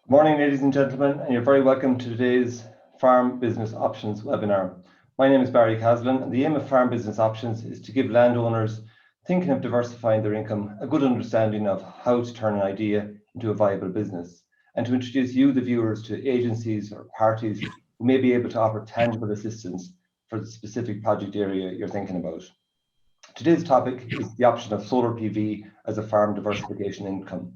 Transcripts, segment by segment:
Good morning, ladies and gentlemen, and you're very welcome to today's Farm Business Options webinar. My name is Barry Caslin, and the aim of Farm Business Options is to give landowners thinking of diversifying their income a good understanding of how to turn an idea into a viable business, and to introduce you, the viewers, to agencies or parties who may be able to offer tangible assistance for the specific project area you're thinking about. Today's topic is the option of solar PV as a farm diversification income.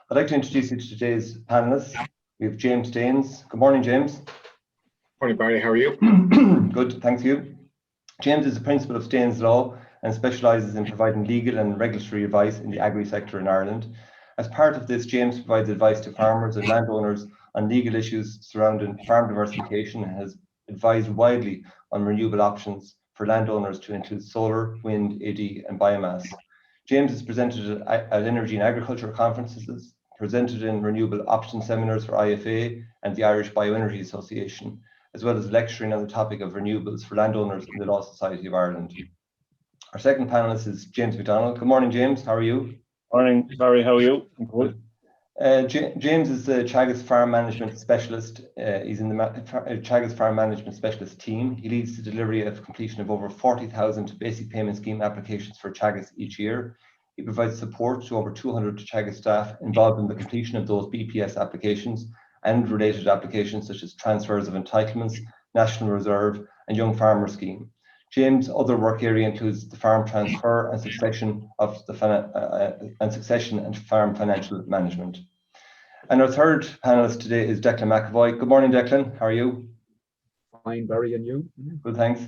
I'd like to introduce you to today's panelists. We have James Staines. Good morning, James. Morning, Barry. How are you? Good, thank you. James is a principal of Staines Law and specialises in providing legal and regulatory advice in the agri sector in Ireland. As part of this, James provides advice to farmers and landowners on legal issues surrounding farm diversification and has advised widely on renewable options for landowners to include solar, wind, AD and biomass. James has presented at energy and agriculture conferences, presented in renewable option seminars for IFA and the Irish Bioenergy Association, as well as lecturing on the topic of renewables for landowners in the Law Society of Ireland. Our second panelist is James McDonnell. Good morning, James. How are you? Morning, Barry. How are you? Good. James is the Teagasc Farm Management Specialist. He's in the Teagasc Farm Management Specialist team. He leads the delivery of completion of over 40,000 basic payment scheme applications for Teagasc each year. He provides support to over 200 Teagasc staff involved in the completion of those BPS applications and related applications such as transfers of entitlements, National Reserve and Young Farmer Scheme. James' other work area includes the farm transfer and succession and farm financial management. And our third panelist today is Declan McEvoy. Good morning, Declan. How are you? Fine, Barry, and you? Good, thanks.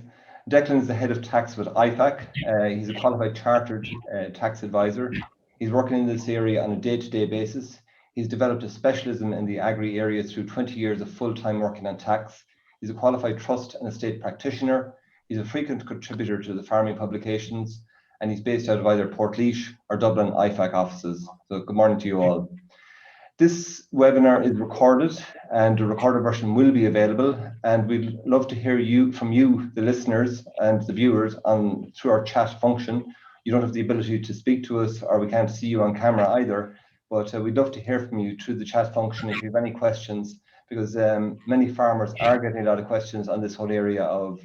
Declan is the head of tax with IFAC. He's a qualified chartered tax advisor. He's working in this area on a day-to-day basis. He's developed a specialism in the agri area through 20 years of full-time working on tax. He's a qualified trust and estate practitioner. He's a frequent contributor to the farming publications, and he's based out of either Portlaoise or Dublin IFAC offices. So good morning to you all. This webinar is recorded and the recorded version will be available, and we'd love to hear from you, the listeners and the viewers, through our chat function. You don't have the ability to speak to us, or we can't see you on camera either, but we'd love to hear from you through the chat function if you have any questions, because many farmers are getting a lot of questions on this whole area of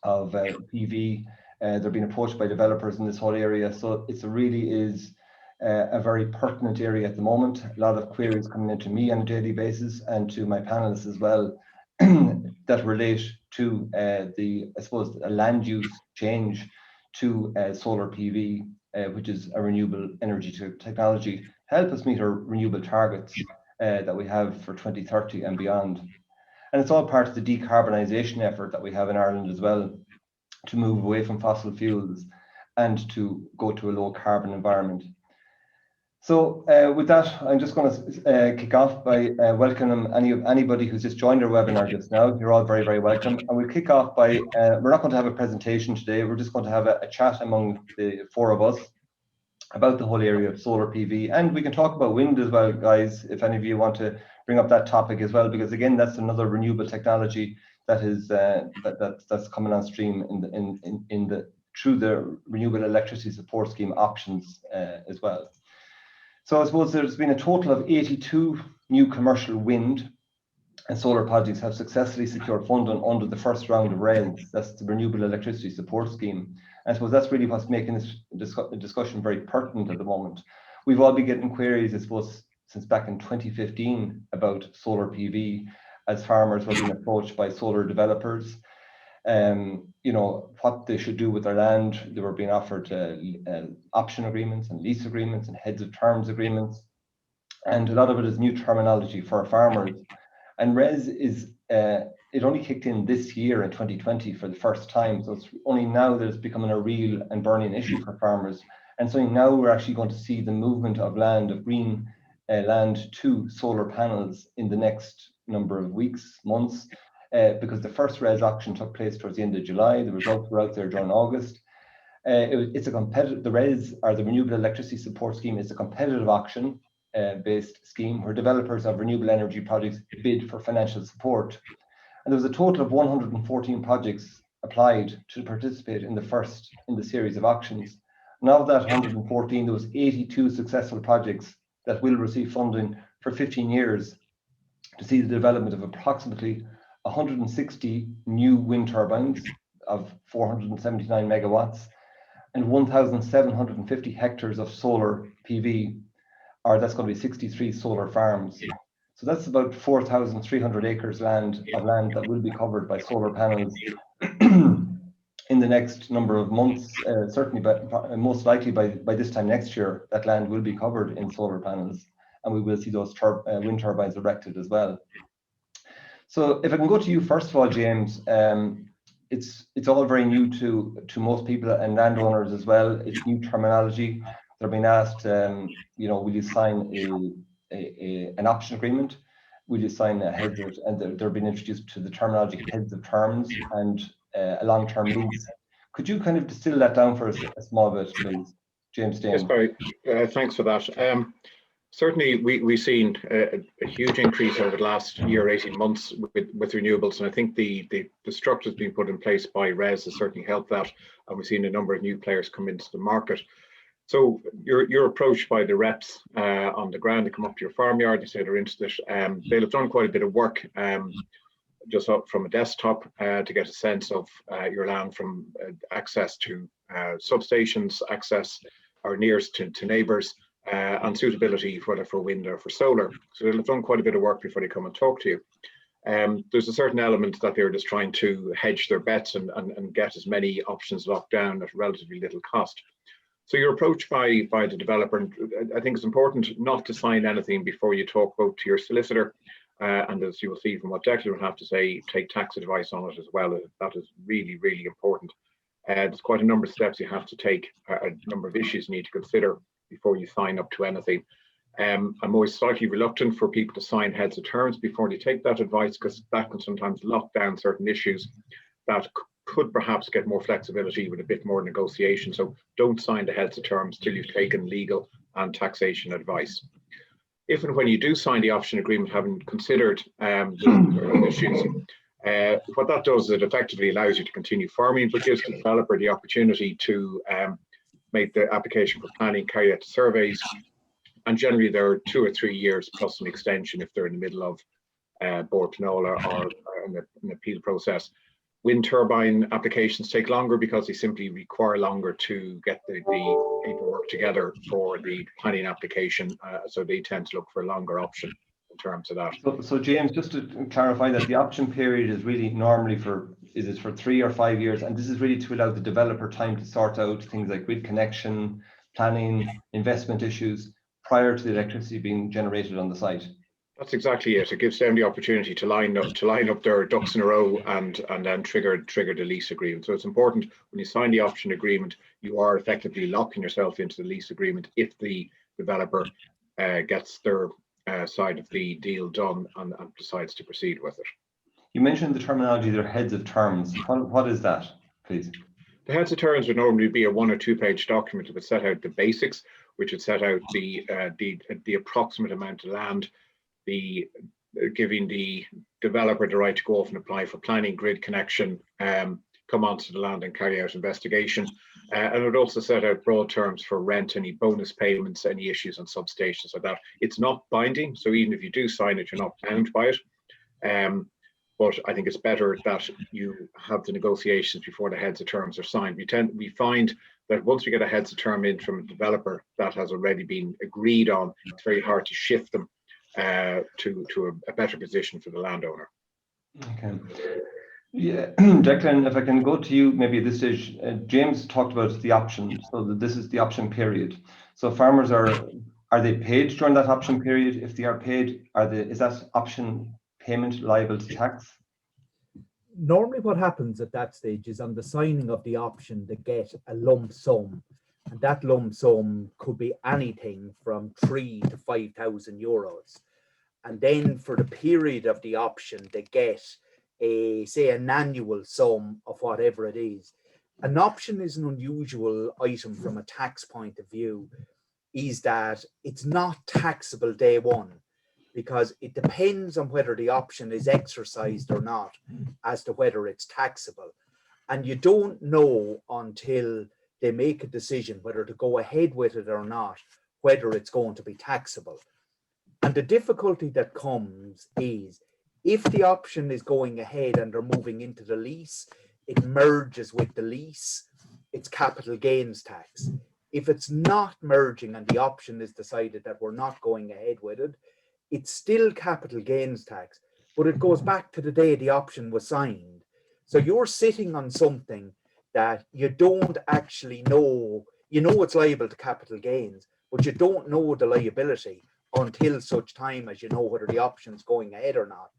PV. They're being approached by developers in this whole area, so it really is a very pertinent area at the moment. A lot of queries coming into me on a daily basis and to my panelists as well that relate to a land use change to solar PV, which is a renewable energy technology, help us meet our renewable targets that we have for 2030 and beyond. And it's all part of the decarbonisation effort that we have in Ireland as well, to move away from fossil fuels and to go to a low carbon environment. So with that, I'm just going to kick off by welcoming anybody who's just joined our webinar just now. You're all very, very welcome. And we'll kick off by, we're not going to have a presentation today. We're just going to have a chat among the four of us about the whole area of solar PV. And we can talk about wind as well, guys, if any of you want to bring up that topic as well, because again, that's another renewable technology that is that's coming on stream through the Renewable Electricity Support Scheme options as well. So I suppose there's been a total of 82 new commercial wind and solar projects have successfully secured funding under the first round of RES. That's the Renewable Electricity Support Scheme. And I suppose that's really what's making this discussion very pertinent at the moment. We've all been getting queries, I suppose, since back in 2015 about solar PV, as farmers were being approached by solar developers, what they should do with their land. They were being offered option agreements and lease agreements and heads of terms agreements. And a lot of it is new terminology for farmers. And RES is, it only kicked in this year in 2020 for the first time. So it's only now that it's becoming a real and burning issue for farmers. And so now we're actually going to see the movement of land, of green land to solar panels in the next number of weeks, months, because the first RES auction took place towards the end of July. The results were out there during August. It's a competitive, the RES, or the Renewable Electricity Support Scheme, is a competitive auction based scheme where developers of renewable energy projects bid for financial support. And there was a total of 114 projects applied to participate in the series of auctions. And of that 114, there was 82 successful projects that will receive funding for 15 years to see the development of approximately 160 new wind turbines of 479 megawatts and 1,750 hectares of solar PV, or that's going to be 63 solar farms. So that's about 4,300 acres of land that will be covered by solar panels in the next number of months, certainly, but most likely by this time next year, that land will be covered in solar panels, and we will see those wind turbines erected as well. So if I can go to you first of all, James, it's all very new to most people and landowners as well. It's new terminology. They're being asked, will you sign an option agreement? Will you sign a heads of, and they're being introduced to the terminology heads of terms and a long-term lease. Could you kind of distill that down for us a small bit, please, James Dane? Yes, Barry. Thanks for that. Certainly, we've seen a huge increase over the last year, 18 months with renewables, and I think the structures being put in place by RES has certainly helped that, and we've seen a number of new players come into the market. So you're approached by the reps on the ground. They come up to your farmyard, they say they're interested. They'll have done quite a bit of work just up from a desktop to get a sense of your land, from access to substations, access or nearest to neighbours, and suitability, whether for wind or for solar. So they'll have done quite a bit of work before they come and talk to you. There's a certain element that they're just trying to hedge their bets and get as many options locked down at relatively little cost. So you're approached by the developer, and I think it's important not to sign anything before you talk both to your solicitor, and as you will see from what Declan will have to say, take tax advice on it as well. That is really, really important. There's quite a number of steps you have to take, a number of issues you need to consider before you sign up to anything. I'm always slightly reluctant for people to sign heads of terms before they take that advice, because that can sometimes lock down certain issues that could perhaps get more flexibility with a bit more negotiation. So don't sign the heads of terms till you've taken legal and taxation advice. If and when you do sign the option agreement, having considered the issues, what that does is it effectively allows you to continue farming, but gives the developer the opportunity to make the application for planning, carry out the surveys, and generally there are 2 or 3 years plus an extension if they're in the middle of board panola or an appeal process. Wind turbine applications take longer because they simply require longer to get the paperwork together for the planning application, so they tend to look for a longer option in terms of that. So James, just to clarify that the option period is really normally is it for 3 or 5 years, and this is really to allow the developer time to sort out things like grid connection, planning, investment issues prior to the electricity being generated on the site. That's exactly it. It gives them the opportunity to line up their ducks in a row and then trigger the lease agreement. So it's important when you sign the option agreement, you are effectively locking yourself into the lease agreement if the developer gets their side of the deal done and decides to proceed with it. You mentioned the terminology, they're heads of terms. What is that, please? The heads of terms would normally be a 1 or 2 page document that would set out the basics, which would set out the approximate amount of land, giving the developer the right to go off and apply for planning, grid connection, come onto the land and carry out investigation. And it would also set out broad terms for rent, any bonus payments, any issues on substations like that. It's not binding, so even if you do sign it, you're not bound by it. But I think it's better that you have the negotiations before the heads of terms are signed. We find that once we get a heads of term in from a developer that has already been agreed on, it's very hard to shift them to a better position for the landowner. Okay. Yeah, Declan, if I can go to you maybe at this stage, James talked about the option, so that this is the option period. So farmers are they paid during that option period? If they are paid, is that option payment liable to tax? Normally what happens at that stage is on the signing of the option, they get a lump sum. And that lump sum could be anything from 3,000 to 5,000 euros. And then for the period of the option, they get an annual sum of whatever it is. An option is an unusual item from a tax point of view, is that it's not taxable day one, because it depends on whether the option is exercised or not as to whether it's taxable. And you don't know until they make a decision whether to go ahead with it or not, whether it's going to be taxable. And the difficulty that comes is if the option is going ahead and they're moving into the lease, it merges with the lease, it's capital gains tax. If it's not merging and the option is decided that we're not going ahead with it, it's still capital gains tax, but it goes back to the day the option was signed. So you're sitting on something that you don't actually know. You know it's liable to capital gains, but you don't know the liability until such time as you know whether the option's going ahead or not.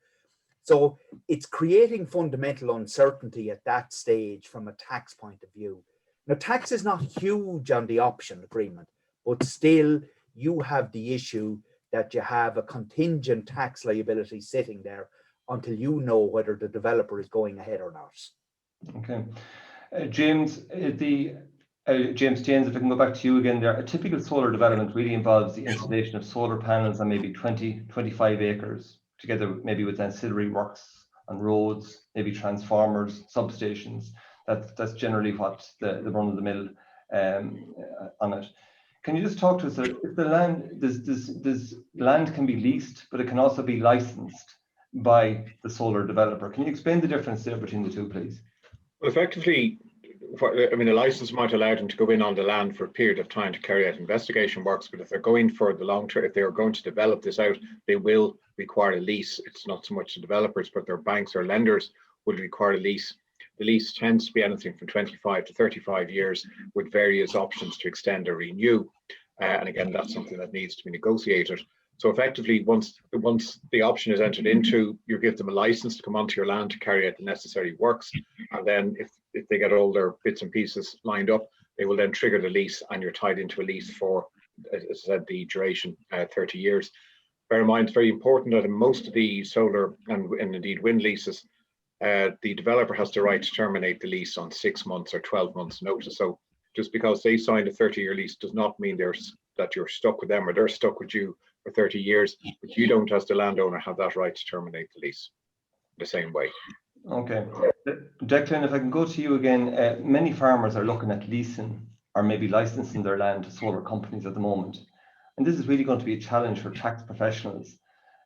So it's creating fundamental uncertainty at that stage from a tax point of view. Now, tax is not huge on the option agreement, but still you have the issue that you have a contingent tax liability sitting there until you know whether the developer is going ahead or not. Okay. James, James James, if I can go back to you again there, a typical solar development really involves the installation of solar panels on maybe 20, 25 acres, together maybe with ancillary works on roads, maybe transformers, substations. That's generally what the run-of-the-mill on it. Can you just talk to us, if the land, this land can be leased, but it can also be licensed by the solar developer. Can you explain the difference there between the two, please? Well, effectively, I mean, a license might allow them to go in on the land for a period of time to carry out investigation works, but if they're going for the long term, if they are going to develop this out, they will require a lease. It's not so much the developers, but their banks or lenders will require a lease. The lease tends to be anything from 25 to 35 years with various options to extend or renew. And again, that's something that needs to be negotiated. So effectively, once the option is entered into, you give them a license to come onto your land to carry out the necessary works. And then if they get all their bits and pieces lined up, they will then trigger the lease and you're tied into a lease for, as I said, the duration, 30 years. Bear in mind, it's very important that in most of the solar and indeed wind leases, the developer has the right to terminate the lease on 6 months or 12 months notice. So just because they signed a 30-year lease does not mean that you're stuck with them or they're stuck with you for 30 years, but you don't, as the landowner, have that right to terminate the lease the same way. Okay. Declan, if I can go to you again, many farmers are looking at leasing or maybe licensing their land to solar companies at the moment. And this is really going to be a challenge for tax professionals.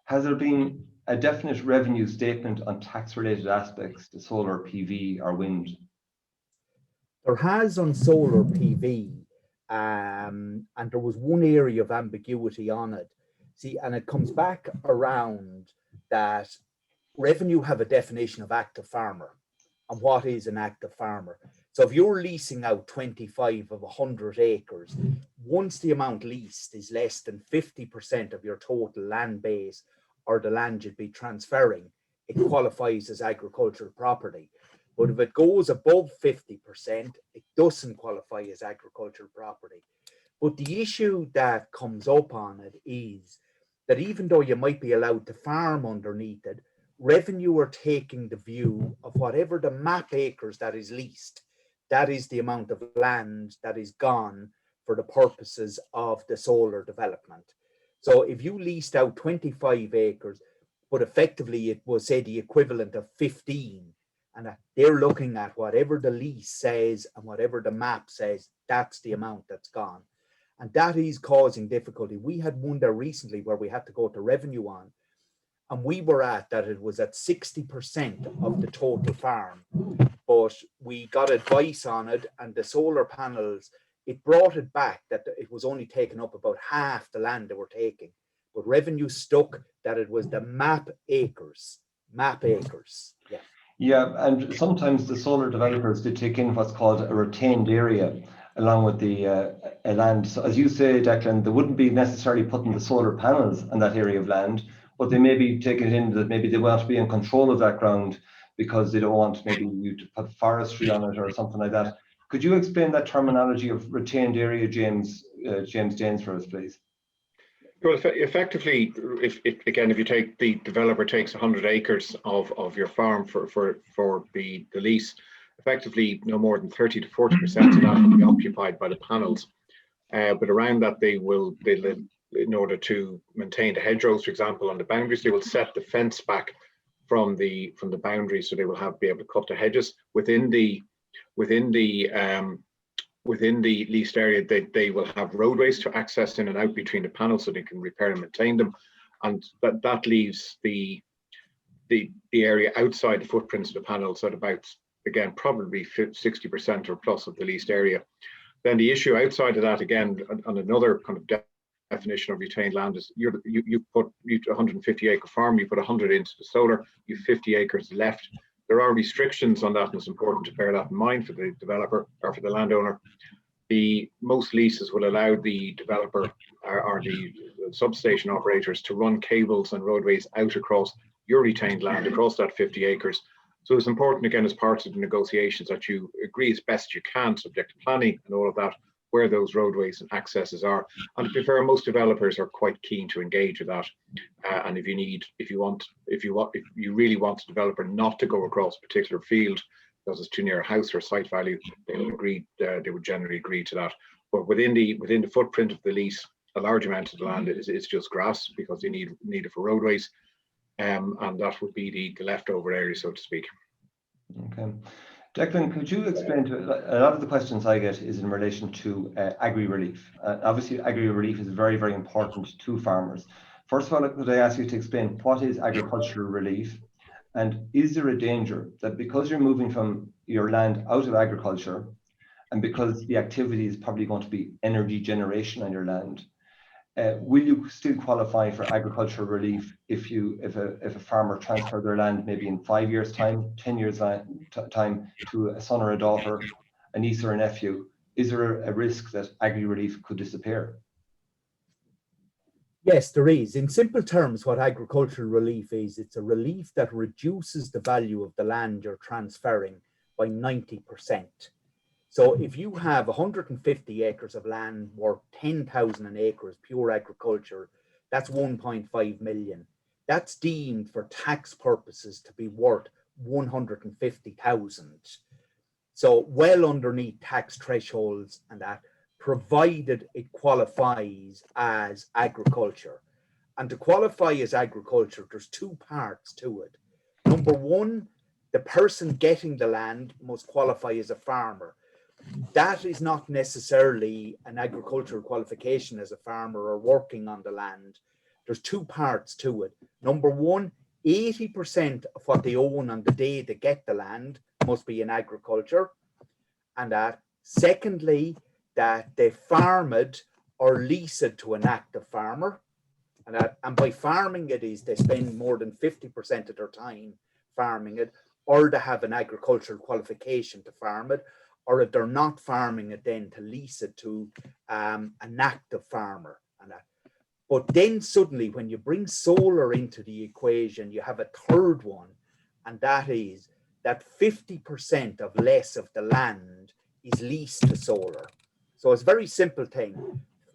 Has there been a definite revenue statement on tax-related aspects to solar PV or wind? There has on solar PV, and there was one area of ambiguity on it. See, and it comes back around that revenue have a definition of active farmer and what is an active farmer. So if you're leasing out 25 of 100 acres, once the amount leased is less than 50% of your total land base or the land you'd be transferring, it qualifies as agricultural property. But if it goes above 50%, it doesn't qualify as agricultural property. But the issue that comes up on it is that even though you might be allowed to farm underneath it, revenue are taking the view of whatever the map acres that is leased, that is the amount of land that is gone for the purposes of the solar development. So if you leased out 25 acres, but effectively it was, say, the equivalent of 15, and they're looking at whatever the lease says and whatever the map says, that's the amount that's gone. And that is causing difficulty. We had one there recently where we had to go to revenue on, and we were at that it was at 60% of the total farm. But we got advice on it, and the solar panels, it brought it back that it was only taking up about half the land they were taking. But revenue stuck that it was the map acres. Yeah. Yeah, and sometimes the solar developers did take in what's called a retained area along with the land. So as you say, Declan, they wouldn't be necessarily putting the solar panels on that area of land, but they may be taking it in that maybe they want to be in control of that ground because they don't want maybe you to put forestry on it or something like that. Could you explain that terminology of retained area, James James, for us, please? Well, effectively, if you take the developer takes 100 acres of your farm for the lease, effectively no more than 30 to 40% of that will be occupied by the panels. But around that, they'll in order to maintain the hedgerows, for example, on the boundaries, they will set the fence back from the boundary, so they will be able to cut the hedges within the leased area. They will have roadways to access in and out between the panels so they can repair and maintain them. and that leaves the area outside the footprints of the panels at about, again, probably 60% or plus of the leased area. Then the issue outside of that, again, on another kind of definition of retained land is you put 150 acre farm, you put 100 into the solar, you 50 acres left. There are restrictions on that, and it's important to bear that in mind for the developer or for the landowner. Most leases will allow the developer or the substation operators to run cables and roadways out across your retained land, across that 50 acres. So it's important, again, as part of the negotiations, that you agree as best you can, subject to planning and all of that, where those roadways and accesses are. And to be fair, most developers are quite keen to engage with that. And if you really want a developer not to go across a particular field because it's too near a house or site value, they would generally agree to that. But within the footprint of the lease, a large amount of the land is just grass because they need it for roadways. And that would be the leftover area, so to speak. Okay. Declan, could you explain to a lot of the questions I get is in relation to agri-relief. Obviously, agri-relief is very, very important to farmers. First of all, could I ask you to explain what is agricultural relief? And is there a danger that because you're moving from your land out of agriculture, and because the activity is probably going to be energy generation on your land, will you still qualify for agricultural relief if a farmer transferred their land maybe in 5 years' time, 10 years' time to a son or a daughter, a niece or a nephew? Is there a risk that agri-relief could disappear? Yes, there is. In simple terms, what agricultural relief is, it's a relief that reduces the value of the land you're transferring by 90%. So if you have 150 acres of land worth 10,000 acres, pure agriculture, that's 1.5 million. That's deemed for tax purposes to be worth 150,000. So well underneath tax thresholds and that, provided it qualifies as agriculture. And to qualify as agriculture, there's two parts to it. Number one, the person getting the land must qualify as a farmer. That is not necessarily an agricultural qualification as a farmer or working on the land. There's two parts to it. Number one, 80% of what they own on the day they get the land must be in agriculture. And that, secondly, that they farm it or lease it to an active farmer. And by farming it is they spend more than 50% of their time farming it, or they have an agricultural qualification to farm it, or if they're not farming it, then to lease it to an active farmer. But then suddenly when you bring solar into the equation, you have a third one, and that is that 50% of less of the land is leased to solar. So it's a very simple thing.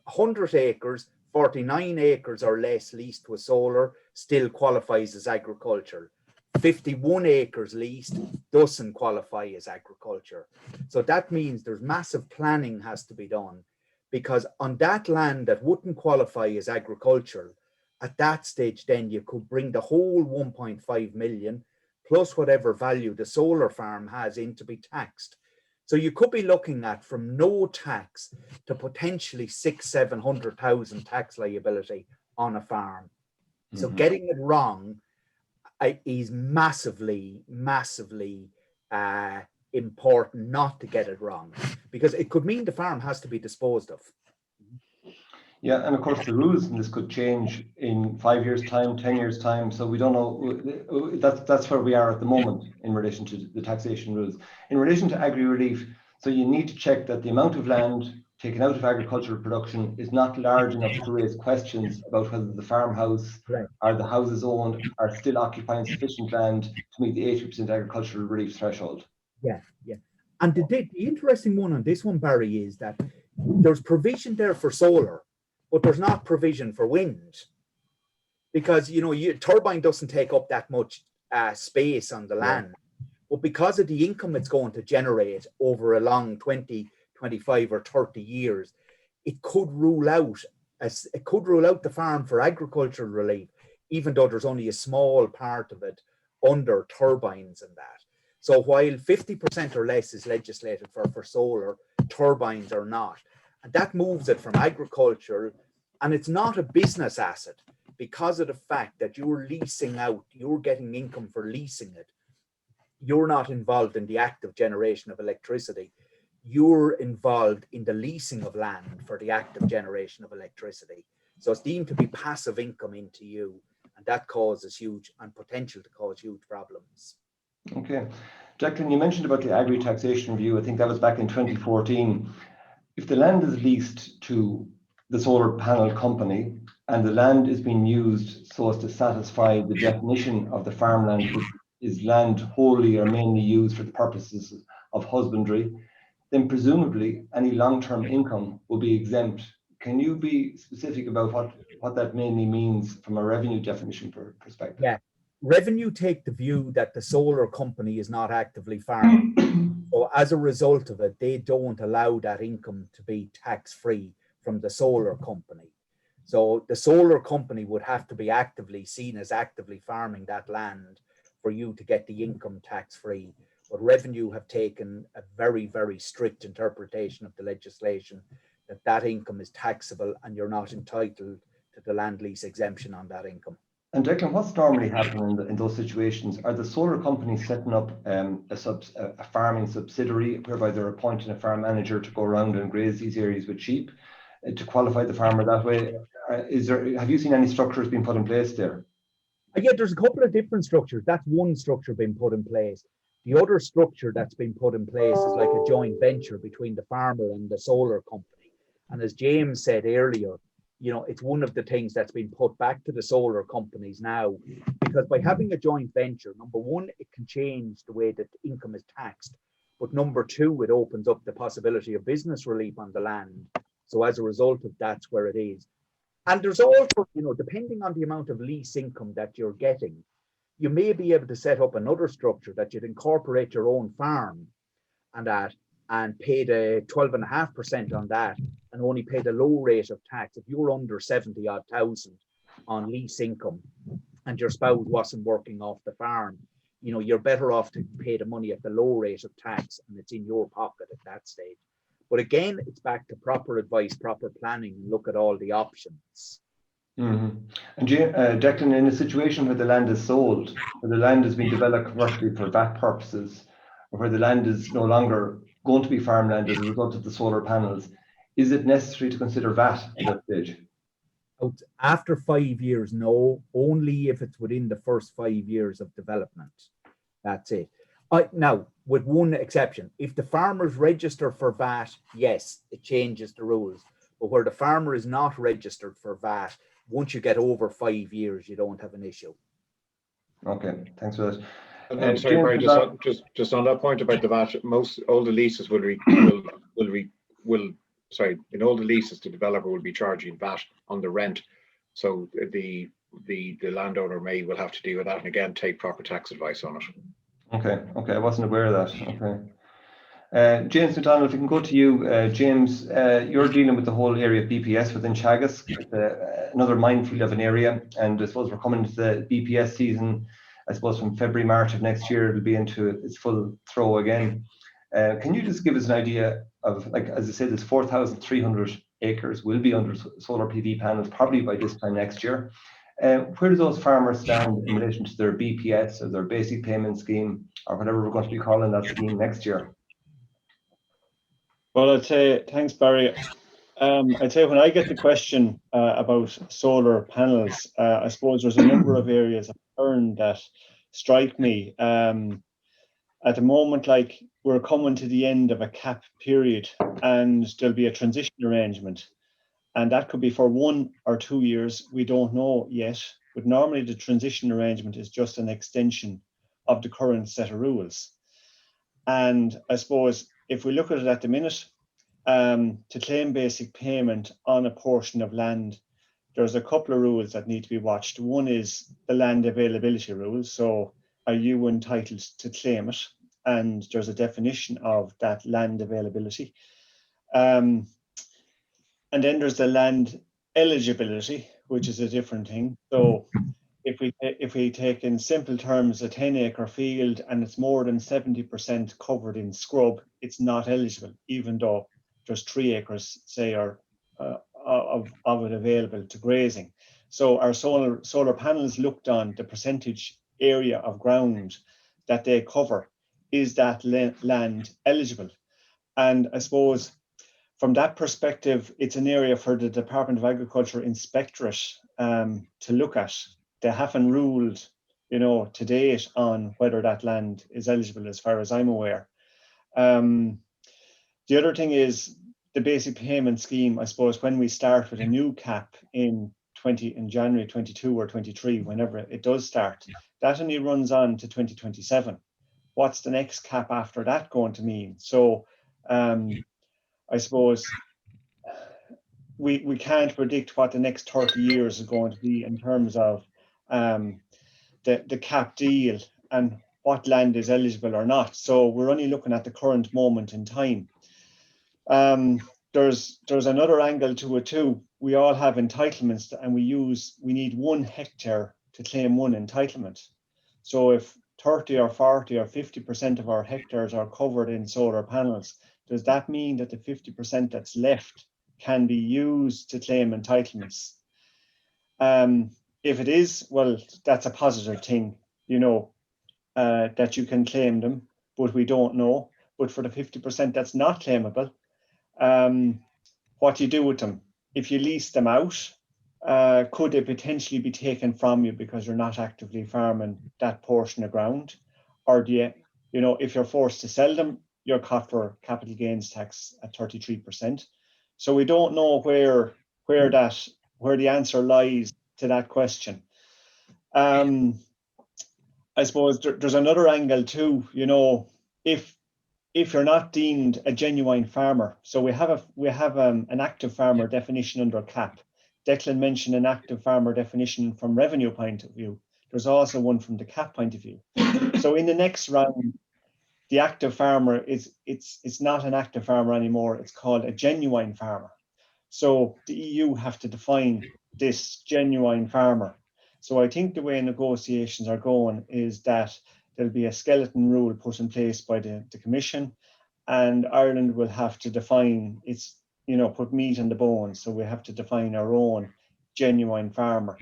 100 acres, 49 acres or less leased to a solar still qualifies as agriculture. 51 acres leased doesn't qualify as agriculture. So that means there's massive planning has to be done, because on that land that wouldn't qualify as agriculture, at that stage, then you could bring the whole 1.5 million plus whatever value the solar farm has in to be taxed. So you could be looking at from no tax to potentially 600,000-700,000 tax liability on a farm. Mm-hmm. So getting it wrong is massively, massively important not to get it wrong, because it could mean the farm has to be disposed of. Yeah, and of course the rules in this could change in 5 years' time, 10 years' time. So we don't know. That's where we are at the moment in relation to the taxation rules. In relation to agri-relief, so you need to check that the amount of land taken out of agricultural production is not large enough to raise questions about whether the farmhouse or the houses owned are still occupying sufficient land to meet the 80% agricultural relief threshold. Yeah, yeah. And the interesting one on this one, Barry, is that there's provision there for solar, but there's not provision for wind, because turbine doesn't take up that much space on the land, but because of the income it's going to generate over a long 20, 25 or 30 years, it could rule out the farm for agricultural relief, even though there's only a small part of it under turbines and that. So while 50% or less is legislated for solar, turbines are not. And that moves it from agriculture, and it's not a business asset. because of the fact that you're leasing out, you're getting income for leasing it, you're not involved in the active generation of electricity. You're involved in the leasing of land for the active generation of electricity. So it's deemed to be passive income into you, and that causes huge and potential to cause huge problems. Okay. Declan, you mentioned about the agri taxation review. I think that was back in 2014. If the land is leased to the solar panel company and the land is being used so as to satisfy the definition of the farmland, which is land wholly or mainly used for the purposes of husbandry, then presumably any long-term income will be exempt. Can you be specific about what that mainly means from a revenue definition perspective? Yeah, revenue take the view that the solar company is not actively farming. So as a result of it, they don't allow that income to be tax-free from the solar company. So the solar company would have to be actively seen as actively farming that land for you to get the income tax-free. But revenue have taken a very, very strict interpretation of the legislation that that income is taxable and you're not entitled to the land lease exemption on that income. And Declan, what's normally happening in those situations? Are the solar companies setting up a farming subsidiary whereby they're appointing a farm manager to go around and graze these areas with sheep to qualify the farmer that way? Have you seen any structures being put in place there? Yeah, there's a couple of different structures. That's one structure being put in place. The other structure that's been put in place is like a joint venture between the farmer and the solar company. And as James said earlier, you know, it's one of the things that's been put back to the solar companies now, because by having a joint venture, number one, it can change the way that income is taxed. But number two, it opens up the possibility of business relief on the land. So as a result of that's where it is. And there's also, you know, depending on the amount of lease income that you're getting, you may be able to set up another structure that you'd incorporate your own farm and pay the 12.5% on that and only pay the low rate of tax. If you're under 70,000 on lease income and your spouse wasn't working off the farm, you know, you're better off to pay the money at the low rate of tax and it's in your pocket at that stage. But again, it's back to proper advice, proper planning, and look at all the options. Mm-hmm. And Declan, in a situation where the land is sold, where the land has been developed commercially for VAT purposes, or where the land is no longer going to be farmland as a result of the solar panels, is it necessary to consider VAT at that stage? After 5 years, no, only if it's within the first 5 years of development. That's it. Now, with one exception, if the farmers register for VAT, yes, it changes the rules. But where the farmer is not registered for VAT, once you get over 5 years, you don't have an issue. Okay, thanks for that. And sorry, Barry, just on that point about the VAT, all the leases in all the leases, the developer will be charging VAT on the rent. So the landowner will have to deal with that and again take proper tax advice on it. Okay, I wasn't aware of that. Okay. James McDonnell, if we can go to you. James, you're dealing with the whole area of BPS within Teagasc. It's another minefield of an area, and I suppose we're coming into the BPS season. I suppose from February, March of next year, it'll be into its full throw again. Can you just give us an idea of, like, as I said, there's 4,300 acres will be under solar PV panels probably by this time next year. Where do those farmers stand in relation to their BPS or their basic payment scheme or whatever we're going to be calling that scheme next year? Well, I'd say, thanks, Barry. I'd say when I get the question about solar panels, I suppose there's a number of areas of concern that strike me. At the moment, like, we're coming to the end of a cap period and there'll be a transition arrangement. And that could be for 1 or 2 years. We don't know yet. But normally the transition arrangement is just an extension of the current set of rules. And I suppose if we look at it at the minute, to claim basic payment on a portion of land, there's a couple of rules that need to be watched. One is the land availability rules. So are you entitled to claim it? And there's a definition of that land availability. And then there's the land eligibility, which is a different thing. So if we take in simple terms a 10-acre field and it's more than 70% covered in scrub, it's not eligible, even though there's 3 acres, say, of it available to grazing. So our solar panels looked on the percentage area of ground that they cover. Is that land eligible? And I suppose from that perspective, it's an area for the Department of Agriculture Inspectorate to look at. They haven't ruled, to date on whether that land is eligible, as far as I'm aware. The other thing is the basic payment scheme. I suppose when we start with a new cap in January 22 or 23, whenever it does start, that only runs on to 2027. What's the next cap after that going to mean? So I suppose we can't predict what the next 30 years is going to be in terms of the cap deal and what land is eligible or not. So we're only looking at the current moment in time. There's another angle to it too. We all have entitlements, and we need 1 hectare to claim 1 entitlement. So if 30 or 40 or 50% of our hectares are covered in solar panels, does that mean that the 50% that's left can be used to claim entitlements? If it is, well, that's a positive thing, that you can claim them, but we don't know. But for the 50% that's not claimable, what do you do with them? If you lease them out, could they potentially be taken from you because you're not actively farming that portion of ground? Or do you, if you're forced to sell them, you're caught for capital gains tax at 33%. So we don't know where the answer lies to that question. I suppose there's another angle too. If you're not deemed a genuine farmer, so we have an active farmer definition under CAP. Declan mentioned an active farmer definition from revenue point of view. There's also one from the CAP point of view. So in the next round, the active farmer it's not an active farmer anymore. It's called a genuine farmer. So the EU have to define this genuine farmer. So I think the way negotiations are going is that there'll be a skeleton rule put in place by the Commission, and Ireland will have to define its, put meat on the bones. So we have to define our own genuine farmer.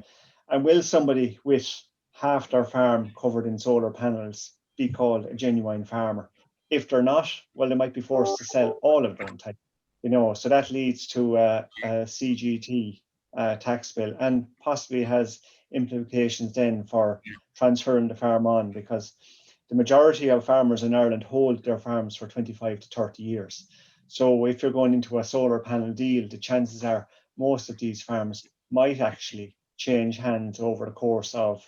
And will somebody with half their farm covered in solar panels be called a genuine farmer? If they're not, well, they might be forced to sell all of them. So that leads to a CGT tax bill, and possibly has implications then for transferring the farm on, because the majority of farmers in Ireland hold their farms for 25 to 30 years. So if you're going into a solar panel deal, the chances are most of these farms might actually change hands over the course of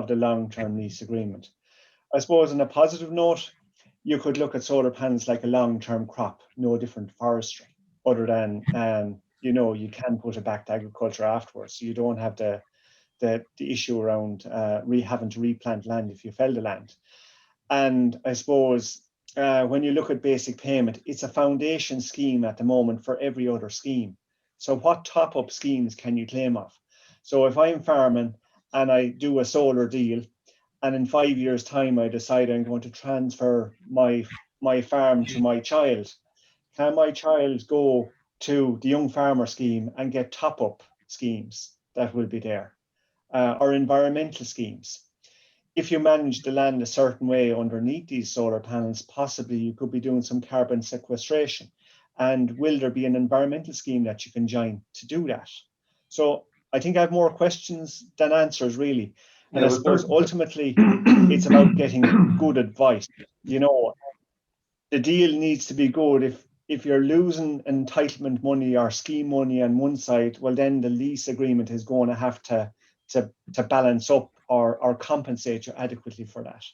the long-term lease agreement. I suppose on a positive note, you could look at solar panels like a long-term crop, no different to forestry, other than, you can put it back to agriculture afterwards. So you don't have the issue around having to replant land if you fell the land. And I suppose when you look at basic payment, it's a foundation scheme at the moment for every other scheme. So what top-up schemes can you claim of? So if I'm farming and I do a solar deal, and in 5 years' time I decide I'm going to transfer my farm to my child, can my child go to the Young Farmer scheme and get top-up schemes that will be there, or environmental schemes? If you manage the land a certain way underneath these solar panels, possibly you could be doing some carbon sequestration. And will there be an environmental scheme that you can join to do that? So I think I have more questions than answers, really. And I suppose ultimately it's about getting good advice. The deal needs to be good. If you're losing entitlement money or scheme money on one side, well, then the lease agreement is going to have to balance up or compensate you adequately for that.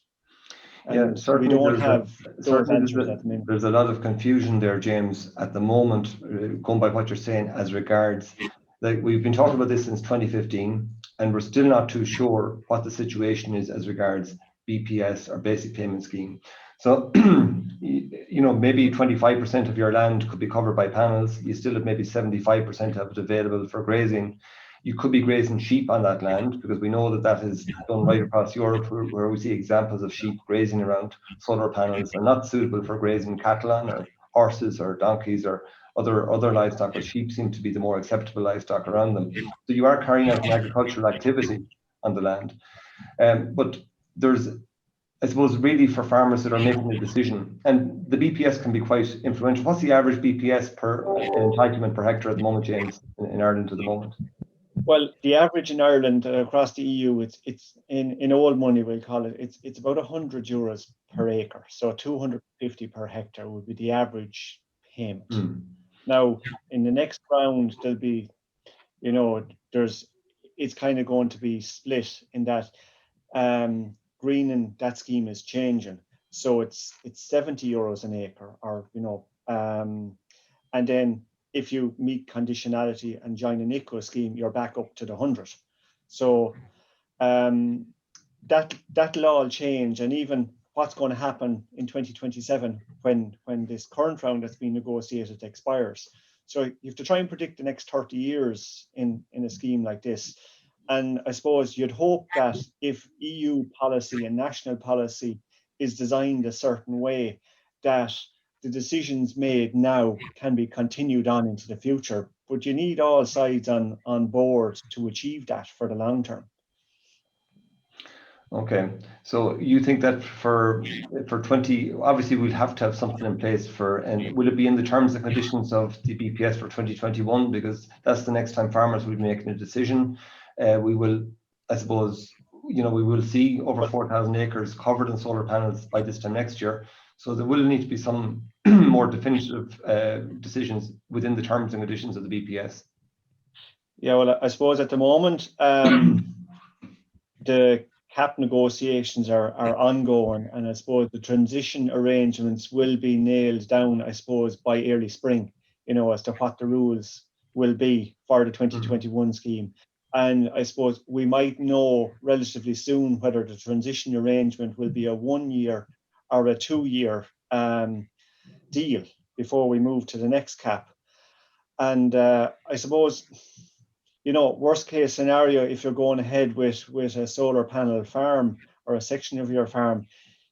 Yeah, certainly we don't have those answers at the moment. There's a lot of confusion there, James, at the moment, going by what you're saying as regards, like we've been talking about this since 2015, and we're still not too sure what the situation is as regards BPS or basic payment scheme. So, maybe 25% of your land could be covered by panels. You still have maybe 75% of it available for grazing. You could be grazing sheep on that land, because we know that is done right across Europe, where we see examples of sheep grazing around solar panels and not suitable for grazing cattle on horses or donkeys or other livestock, but sheep seem to be the more acceptable livestock around them. So you are carrying out an agricultural activity on the land. But there's, I suppose, really for farmers that are making a decision, and the BPS can be quite influential. What's the average BPS per entitlement per hectare at the moment, James, in Ireland at the moment? Well, the average in Ireland across the EU, it's in old money, we'll call it, it's about €100 per acre. So 250 per hectare would be the average payment. Now, in the next round, there'll be, it's kind of going to be split in that greening, that scheme is changing. So it's €70 an acre, or, and then if you meet conditionality and join an eco scheme, you're back up to the 100. So that'll all change, and even what's going to happen in 2027 when this current round that's been negotiated expires. So you have to try and predict the next 30 years in a scheme like this. And I suppose you'd hope that if EU policy and national policy is designed a certain way, that the decisions made now can be continued on into the future, but you need all sides on board to achieve that for the long term. Okay, so you think that for 20, obviously we'll have to have something in place and will it be in the terms and conditions of the BPS for 2021? Because that's the next time farmers will be making a decision. We will, I suppose, we will see over 4,000 acres covered in solar panels by this time next year. So there will need to be some more definitive decisions within the terms and conditions of the BPS. Yeah, well, I suppose at the moment, the CAP negotiations are ongoing, and I suppose the transition arrangements will be nailed down, I suppose, by early spring, as to what the rules will be for the 2021 scheme. And I suppose we might know relatively soon whether the transition arrangement will be a 1 year or a 2 year deal before we move to the next CAP. And I suppose, worst case scenario, if you're going ahead with a solar panel farm or a section of your farm,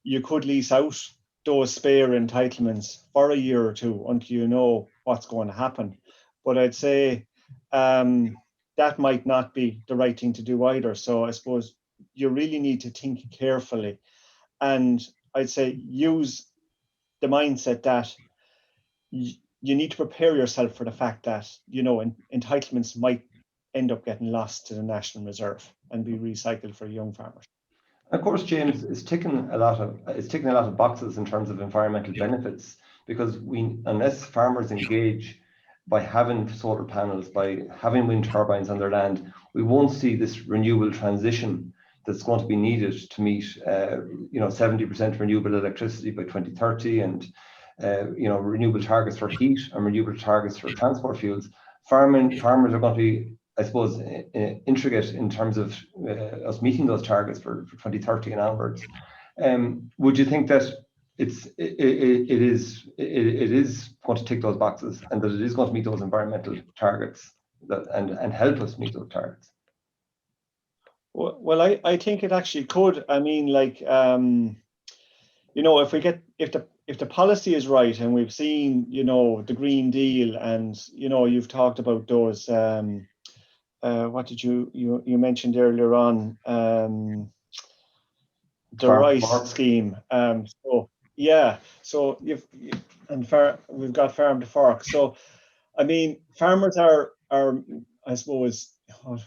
you could lease out those spare entitlements for a year or two until you know what's going to happen. But I'd say that might not be the right thing to do either. So I suppose you really need to think carefully. And I'd say use the mindset that you need to prepare yourself for the fact that, entitlements might end up getting lost to the National Reserve and be recycled for young farmers. Of course, James, it's ticking a lot of boxes in terms of environmental benefits, because unless farmers engage by having solar panels, by having wind turbines on their land, we won't see this renewable transition that's going to be needed to meet 70% renewable electricity by 2030 and renewable targets for heat and renewable targets for transport fuels. Farmers are going to be, I suppose, intricate in terms of us meeting those targets for 2030 and onwards. Would you think that it is going to tick those boxes, and that it is going to meet those environmental targets and help us meet those targets? Well, I think it actually could. I mean, if the policy is right, and we've seen, the Green Deal, and you've talked about those. What did you mentioned earlier on? The rice scheme. We've got farm to fork. So, I mean, farmers are I suppose,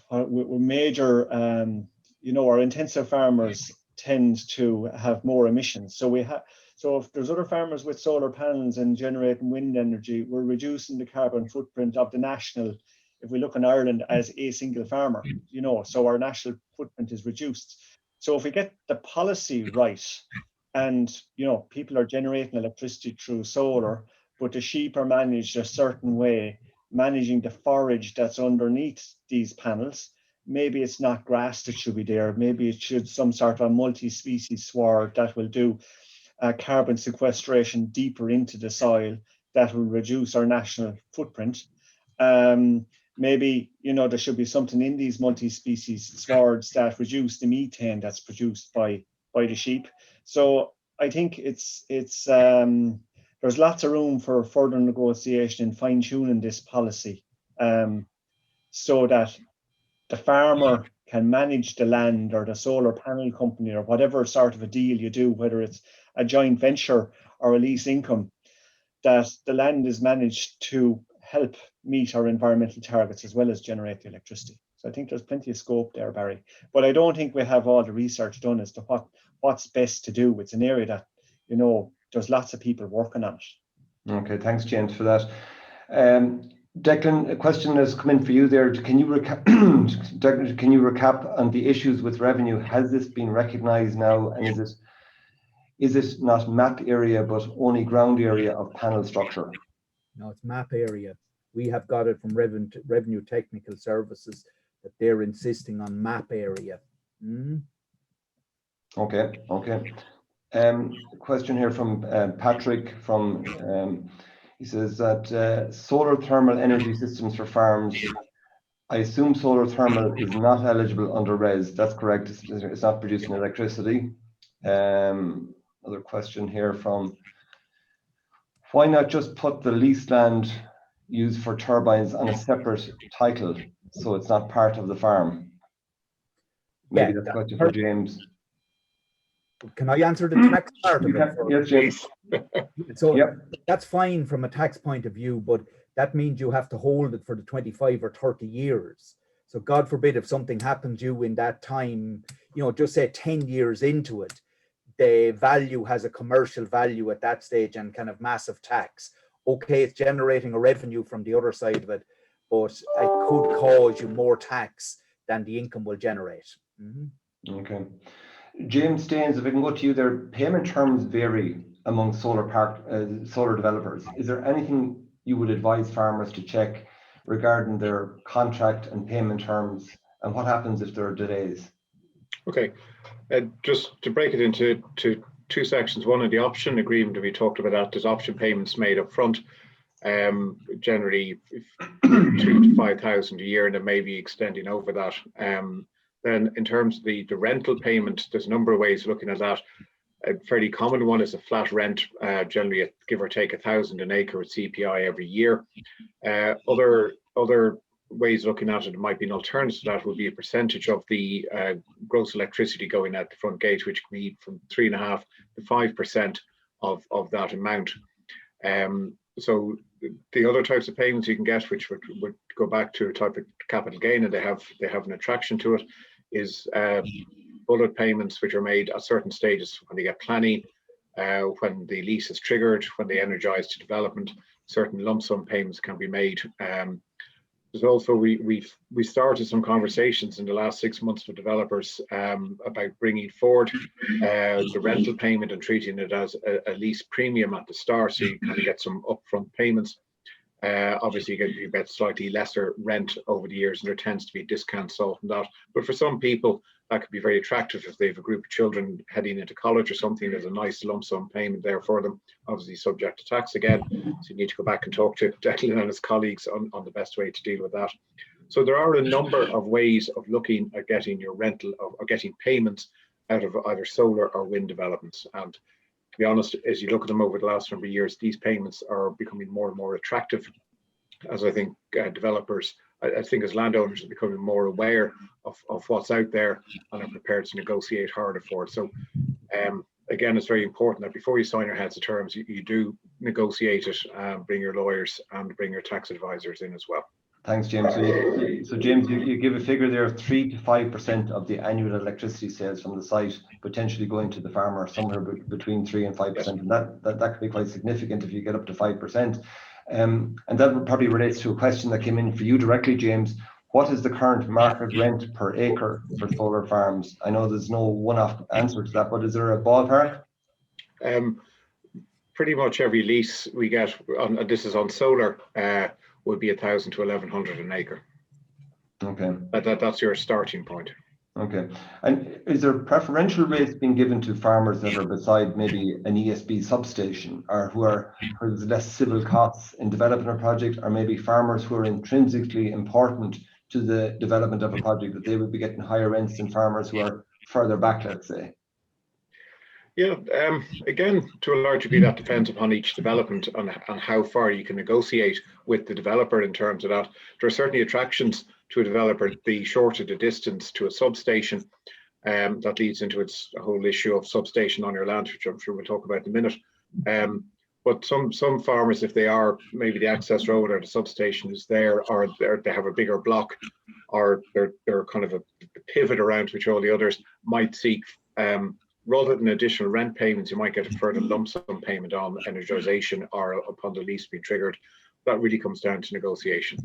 we're major. Our intensive farmers tend to have more emissions. So if there's other farmers with solar panels and generating wind energy, we're reducing the carbon footprint of the national. If we look in Ireland as a single farmer, so our national footprint is reduced. So if we get the policy right, and people are generating electricity through solar, but the sheep are managed a certain way, managing the forage that's underneath these panels, maybe it's not grass that should be there, maybe it should some sort of multi-species sward that will do carbon sequestration deeper into the soil, that will reduce our national footprint. Maybe there should be something in these multi-species swards that reduce the methane that's produced by the sheep. So I think it's there's lots of room for further negotiation and fine tuning this policy, so that the farmer can manage the land, or the solar panel company, or whatever sort of a deal you do, whether it's a joint venture or a lease income, that the land is managed to help meet our environmental targets as well as generate the electricity. So I think there's plenty of scope there, Barry. But I don't think we have all the research done as to what's best to do. It's an area that, you know, there's lots of people working on it. Okay, thanks, James, for that. Declan, a question has come in for you there. Can you recap? Declan, can you recap on the issues with revenue? Has this been recognised now, and is it not map area but only ground area of panel structure? No, it's map area. We have got it from Revenue Technical Services that they're insisting on map area. Okay. Question here from Patrick from. He says that solar thermal energy systems for farms, I assume solar thermal is not eligible under RES. That's correct. It's not producing electricity. Another question here from, why not just put the leased land used for turbines on a separate title so it's not part of the farm? Maybe that's a question for James. Can I answer the tax part of it? Yes, James. So that's fine from a tax point of view, but that means you have to hold it for the 25 or 30 years. So God forbid if something happened to you in that time, you know, just say 10 years into it, the value has a commercial value at that stage and kind of massive tax. Okay, it's generating a revenue from the other side of it, but it could cause you more tax than the income will generate. Okay. James Staines, if I can go to you there, payment terms vary among solar developers. Is there anything you would advise farmers to check regarding their contract and payment terms, and what happens if there are delays? Okay, just to break it into two sections. One, of the option agreement that we talked about, that there's option payments made up front, generally 2,000 to 5,000 a year, and it may be extending over that. Then in terms of the rental payment, there's a number of ways of looking at that. A fairly common one is a flat rent, generally at give or take 1,000 an acre with CPI every year. Other ways of looking at it, might be an alternative to that, would be a percentage of the gross electricity going out the front gate, which can be from 3.5% to 5% of that amount. So the other types of payments you can get, which would go back to a type of capital gain, and they have an attraction to it, is bullet payments, which are made at certain stages when they get planning, when the lease is triggered, when they energize to development. Certain lump sum payments can be made. There's also, we started some conversations in the last 6 months with developers about bringing forward the rental payment and treating it as a lease premium at the start, so you kind of get some upfront payments. Obviously, you get slightly lesser rent over the years, and there tends to be discounts off from that. But for some people, that could be very attractive if they have a group of children heading into college or something. There's a nice lump sum payment there for them, obviously subject to tax again. So you need to go back and talk to Declan and his colleagues on the best way to deal with that. So there are a number of ways of looking at getting your rental or getting payments out of either solar or wind developments. And to be honest, as you look at them over the last number of years, these payments are becoming more and more attractive, as I think developers, I think as landowners are becoming more aware of what's out there and are prepared to negotiate harder for it. So again, it's very important that before you sign your heads of terms, you do negotiate it, bring your lawyers and bring your tax advisors in as well. Thanks, James. So James, you give a figure there of 3 to 5% of the annual electricity sales from the site potentially going to the farmer, somewhere between 3 and 5%, and that could be quite significant if you get up to 5%. And that probably relates to a question that came in for you directly, James. What is the current market rent per acre for solar farms? I know there's no one-off answer to that, but is there a ballpark? Pretty much every lease we get, this is on solar, would be 1,000 to 1,100 an acre. Okay. That's your starting point. Okay. And is there preferential rates being given to farmers that are beside maybe an ESB substation, or where there's less civil costs in developing a project, or maybe farmers who are intrinsically important to the development of a project, that they would be getting higher rents than farmers who are further back, let's say? Yeah, again, to a large degree, that depends upon each development on how far you can negotiate with the developer in terms of that. There are certainly attractions to a developer, the shorter the distance to a substation. That leads into its whole issue of substation on your land, which I'm sure we'll talk about in a minute. But some farmers, if they are maybe the access road or the substation is there, or they have a bigger block, or they're kind of a pivot around which all the others might seek. Rather than additional rent payments, you might get a further lump sum payment on energization or upon the lease being triggered. That really comes down to negotiation.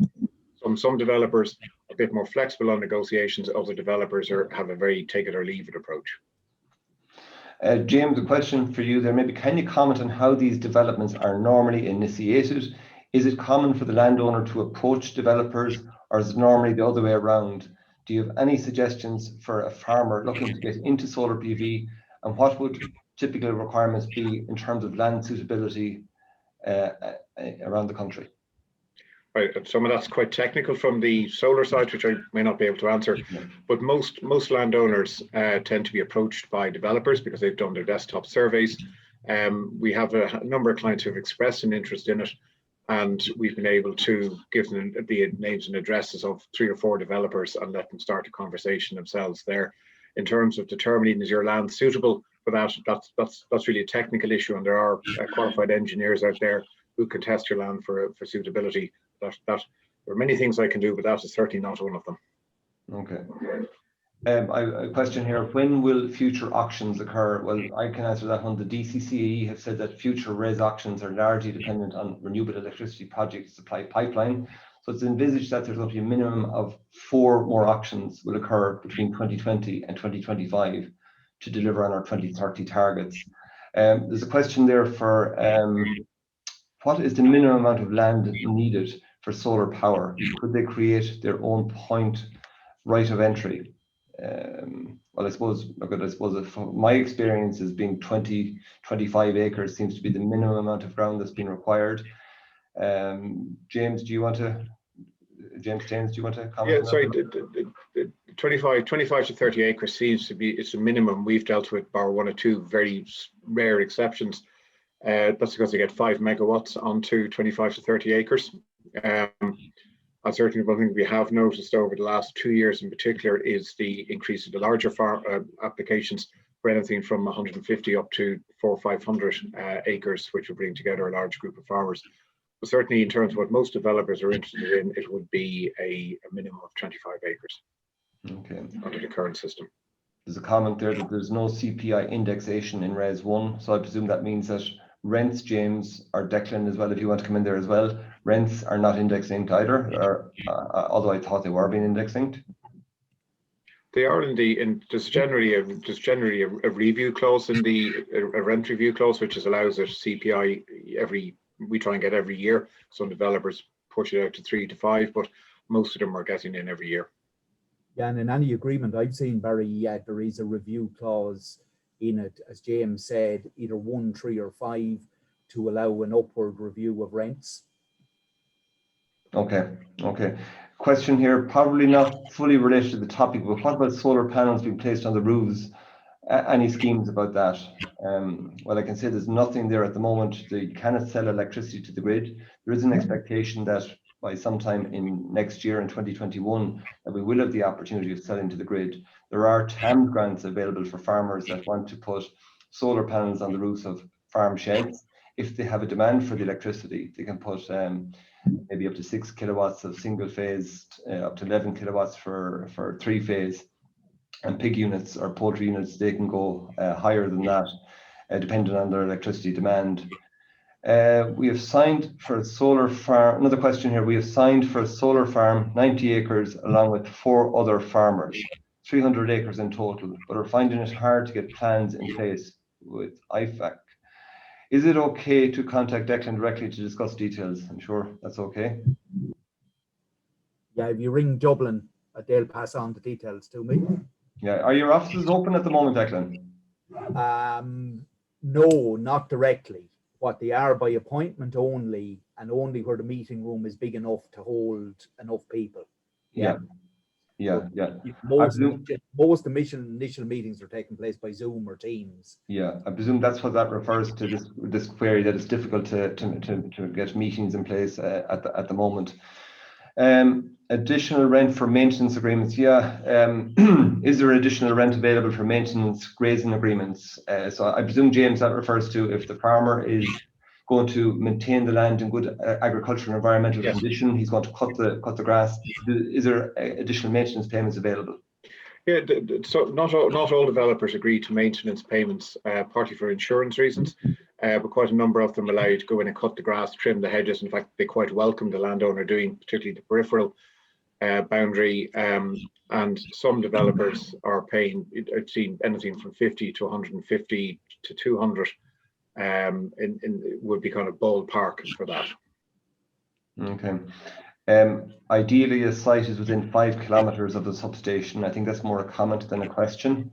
Some developers are a bit more flexible on negotiations. Other developers have a very take it or leave it approach. James, a question for you there. Maybe can you comment on how these developments are normally initiated? Is it common for the landowner to approach developers, or is it normally the other way around? Do you have any suggestions for a farmer looking to get into solar PV, and what would typical requirements be in terms of land suitability around the country? Right, some of that's quite technical from the solar side, which I may not be able to answer, but most landowners tend to be approached by developers because they've done their desktop surveys. We have a number of clients who have expressed an interest in it, and we've been able to give them the names and addresses of 3 or 4 developers and let them start a conversation themselves there. In terms of determining is your land suitable for that, that's really a technical issue, and there are qualified engineers out there who can test your land for suitability. There are many things I can do, but that is certainly not one of them. Okay. A question here: when will future auctions occur? Well, I can answer that one. The DCCE have said that future RES auctions are largely dependent on renewable electricity project supply pipeline. So it's envisaged that there's going to be a minimum of 4 more auctions will occur between 2020 and 2025 to deliver on our 2030 targets. There's a question there for what is the minimum amount of land needed for solar power? Could they create their own point right of entry? Well, I suppose my experience is being 20-25 acres seems to be the minimum amount of ground that's been required. James, do you want to comment? Yeah, sorry, the 25 to 30 acres seems to be, it's a minimum we've dealt with, bar 1 or 2 very rare exceptions. That's because they get 5 megawatts onto 25 to 30 acres. And certainly one thing we have noticed over the last 2 years in particular is the increase in the larger farm applications for anything from 150 up to 400 or 500 acres, which will bring together a large group of farmers. But certainly in terms of what most developers are interested in, it would be a minimum of 25 acres. Okay. Under the current system. There's a comment there that there's no CPI indexation in Res 1, so I presume that means that rents, James, or Declan as well, if you want to come in there as well, rents are not index linked either, or although I thought they were being index linked. They are there's generally a review clause in a rent review clause, which allows a CPI we try and get every year. Some developers push it out to 3 to 5, but most of them are getting in every year. Yeah, and in any agreement I've seen, Barry, there is a review clause in it, as James said, either 1, 3 or 5 to allow an upward review of rents. Okay. Question here, probably not fully related to the topic, but what about solar panels being placed on the roofs? Any schemes about that? Well, I can say there's nothing there at the moment. You cannot sell electricity to the grid. There is an expectation that by sometime in next year in 2021 that we will have the opportunity of selling to the grid. There are TAM grants available for farmers that want to put solar panels on the roofs of farm sheds. If they have a demand for the electricity, they can put maybe up to 6 kilowatts of single phase, up to 11 kilowatts for 3 phase. And pig units or poultry units, they can go higher than that, depending on their electricity demand. We have signed for a solar farm. Another question here. We have signed for a solar farm, 90 acres, along with 4 other farmers, 300 acres in total, but are finding it hard to get plans in place with IFAC. Is it okay to contact Declan directly to discuss details? I'm sure that's okay. Yeah, if you ring Dublin, they'll pass on the details to me. Yeah, are your offices open at the moment, Declan? No, not directly. What they are by appointment only, and only where the meeting room is big enough to hold enough people. Yeah. Yeah, yeah. Most initial meetings are taking place by Zoom or Teams. Yeah, I presume that's what that refers to. This query, that it's difficult to get meetings in place at the moment. Additional rent for maintenance agreements. Yeah. Is there additional rent available for maintenance grazing agreements? So I presume, James, that refers to if the farmer is going to maintain the land in good agricultural and environmental condition, he's going to cut the grass. Is there additional maintenance payments available? Yeah, so not all developers agree to maintenance payments, partly for insurance reasons, but quite a number of them allow you to go in and cut the grass, trim the hedges. In fact, they quite welcome the landowner doing, particularly the peripheral boundary, and some developers are paying, I've seen anything from 50 to 150 to 200 would be kind of ballpark for that. Okay. Ideally, a site is within 5 kilometers of the substation. I think that's more a comment than a question.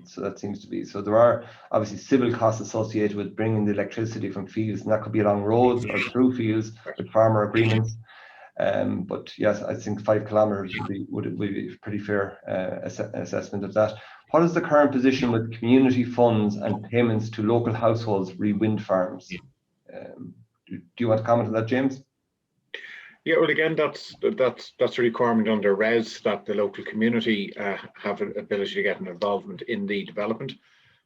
So that seems to be. So there are obviously civil costs associated with bringing the electricity from fields, and that could be along roads or through fields with farmer agreements. But yes, I think 5 kilometers would be a pretty fair assessment of that. What is the current position with community funds and payments to local households re wind farms? Do you want to comment on that, James? Yeah, well, again, that's a requirement under RES that the local community have an ability to get an involvement in the development,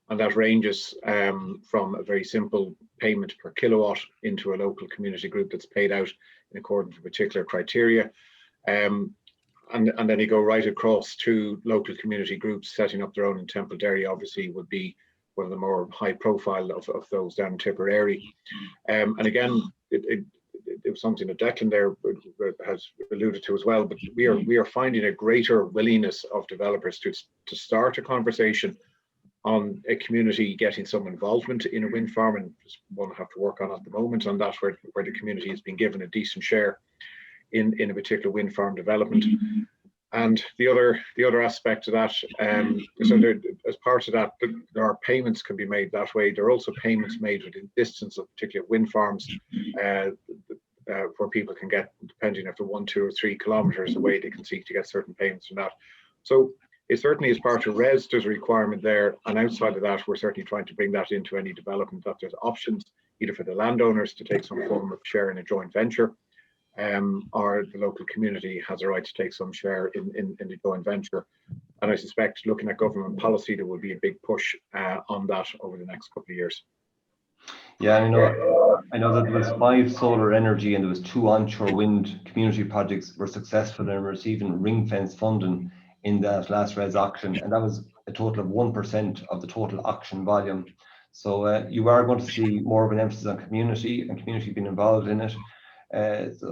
and that ranges from a very simple payment per kilowatt into a local community group that's paid out in accordance with particular criteria, and then you go right across to local community groups setting up their own in Templederry. Obviously, would be one of the more high profile of those down Tipperary, and again, it was something that Declan there has alluded to as well, but we are finding a greater willingness of developers to start a conversation on a community getting some involvement in a wind farm, and one have to work on at the moment on that, where the community has been given a decent share in a particular wind farm development. And the other aspect of that, so there, as part of that, there are payments can be made that way. There are also payments made within distance of particular wind farms, where people can get, depending if they're 1, 2, or 3 kilometers away, they can seek to get certain payments from that. So it certainly is part of RES, there's a requirement there, and outside of that, we're certainly trying to bring that into any development, that there's options either for the landowners to take some form of share in a joint venture, or the local community has a right to take some share in the joint venture. And I suspect, looking at government policy, there will be a big push on that over the next couple of years. Yeah, I know that there was 5 solar energy and there was 2 onshore wind community projects were successful in receiving ring fence funding in that last RES auction, and that was a total of 1% of the total auction volume. So you are going to see more of an emphasis on community and community being involved in it.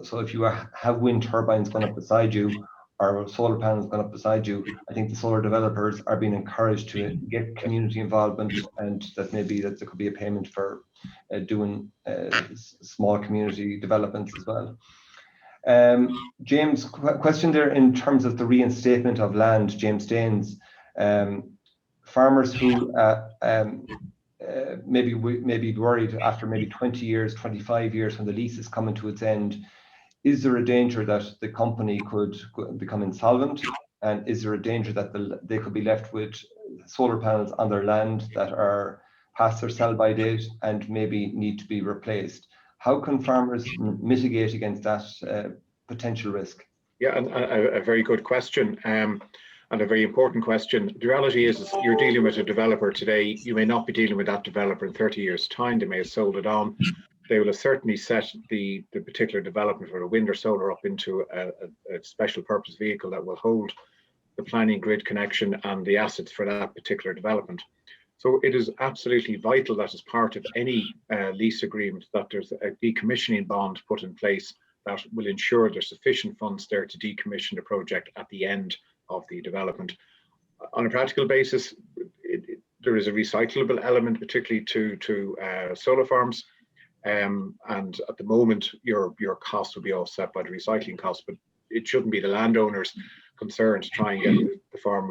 So if you have wind turbines going up beside you or solar panels going up beside you, I think the solar developers are being encouraged to get community involvement, and that maybe that there could be a payment for doing small community developments as well. James, question there in terms of the reinstatement of land, James Staines. Farmers who maybe worried after maybe 20 years, 25 years when the lease is coming to its end, is there a danger that the company could become insolvent? And is there a danger that they could be left with solar panels on their land that are past their sell-by date and maybe need to be replaced? How can farmers mitigate against that potential risk? Yeah, and a very good question, and a very important question. The reality is you're dealing with a developer today. You may not be dealing with that developer in 30 years' time. They may have sold it on. They will have certainly set the particular development for a wind or solar up into a special purpose vehicle that will hold the planning, grid connection and the assets for that particular development. So it is absolutely vital that as part of any lease agreement that there's a decommissioning bond put in place that will ensure there's sufficient funds there to decommission the project at the end of the development. On a practical basis, there is a recyclable element, particularly to solar farms. And at the moment, your cost will be offset by the recycling cost, but it shouldn't be the landowner's concern to try and get the farm,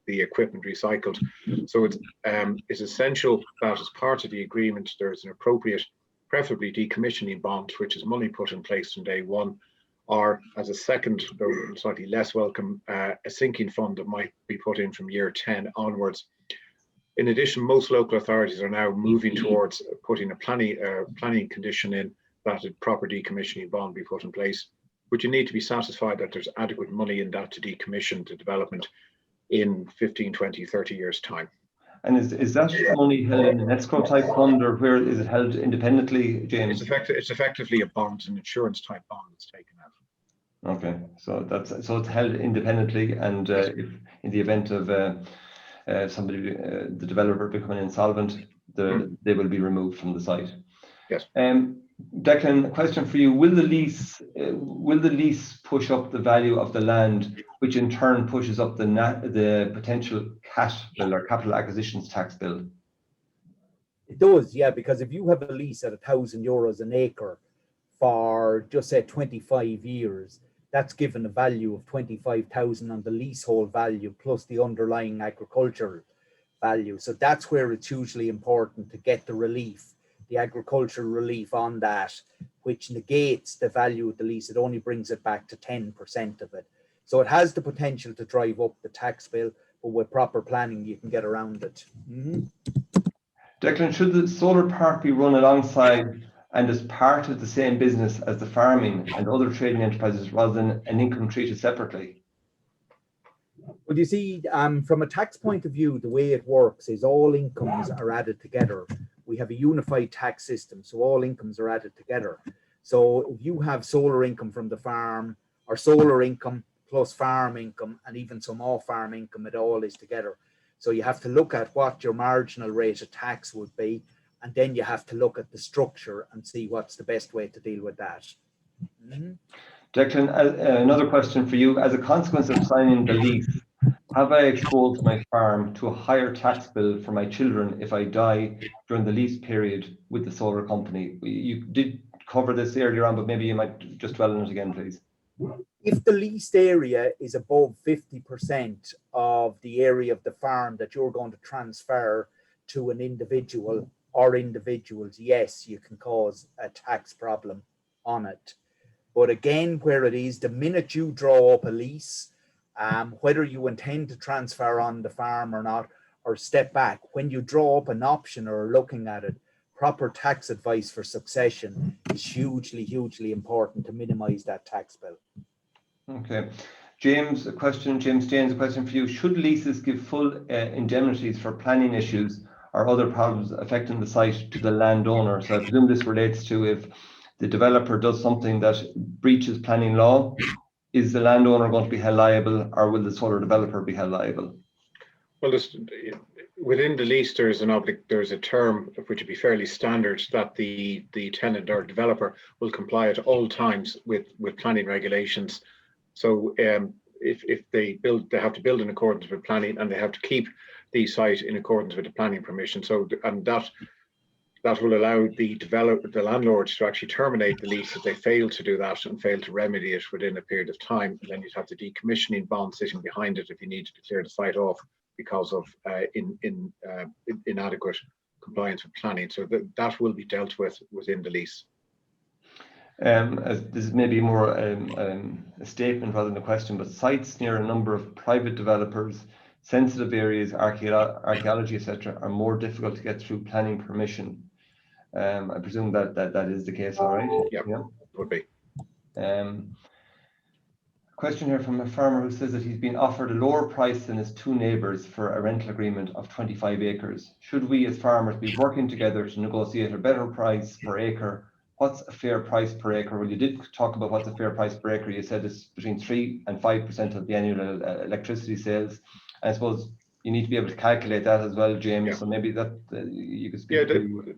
the equipment recycled. So it's essential that as part of the agreement, there's an appropriate, preferably decommissioning bond, which is money put in place from day one or as a second, or slightly less welcome, a sinking fund that might be put in from year 10 onwards. In addition, most local authorities are now moving towards putting a planning condition in that a proper decommissioning bond be put in place, but you need to be satisfied that there's adequate money in that to decommission the development in 15, 20, 30 years' time. And is that money held in an escrow type fund, or where is it held independently, James? It's effectively a bond, an insurance type bond that's taken out. Okay, so it's held independently, and if in the event of somebody, the developer becoming insolvent, they will be removed from the site. Yes. Declan, a question for you: Will the lease push up the value of the land, which in turn pushes up the potential cash bill or capital acquisitions tax bill? It does, yeah, because if you have a lease at €1,000 an acre for just say 25 years, that's given a value of 25,000 on the leasehold value plus the underlying agricultural value. So that's where it's hugely important to get the relief, the agricultural relief on that, which negates the value of the lease. It only brings it back to 10% of it. So it has the potential to drive up the tax bill, but with proper planning, you can get around it. Declan, should the solar park be run alongside and as part of the same business as the farming and other trading enterprises, rather than an income treated separately? Well, you see, from a tax point of view, the way it works is all incomes are added together. We have a unified tax system, so all incomes are added together. So if you have solar income from the farm, or solar income plus farm income, and even some off-farm income, it all is together. So you have to look at what your marginal rate of tax would be, and then you have to look at the structure and see what's the best way to deal with that. Declan, another question for you. As a consequence of signing the lease, have I exposed my farm to a higher tax bill for my children if I die during the lease period with the solar company? You did cover this earlier on, but maybe you might just dwell on it again, please. If the leased area is above 50% of the area of the farm that you're going to transfer to an individual or individuals, yes, you can cause a tax problem on it. But again, where it is, the minute you draw up a lease, whether you intend to transfer on the farm or not, or step back, when you draw up an option or are looking at it, proper tax advice for succession is hugely, hugely important to minimize that tax bill. Okay. James, a question. James James, a question for you. Should leases give full indemnities for planning issues or other problems affecting the site to the landowner? So I presume this relates to if the developer does something that breaches planning law, is the landowner going to be held liable, or will the solar developer be held liable? Well, within the lease, there's a term which would be fairly standard, that the tenant or developer will comply at all times with planning regulations. So if they build, they have to build in accordance with planning, and they have to keep the site in accordance with the planning permission. So, and that will allow the landlords to actually terminate the lease if they fail to do that and fail to remedy it within a period of time. And then you'd have the decommissioning bond sitting behind it if you need to clear the site off because of inadequate compliance with planning. So that will be dealt with within the lease. As this is maybe more a statement rather than a question, but sites near a number of private developers, sensitive areas, archaeology, etc., are more difficult to get through planning permission. I presume that is the case, all right? Yeah, would be. Question here from a farmer who says that he's been offered a lower price than his two neighbours for a rental agreement of 25 acres. Should we as farmers be working together to negotiate a better price per acre? What's a fair price per acre? Well, you did talk about what's a fair price per acre. You said it's between 3 and 5% of the annual electricity sales. I suppose you need to be able to calculate that as well, James. Yeah. So maybe that you could speak to.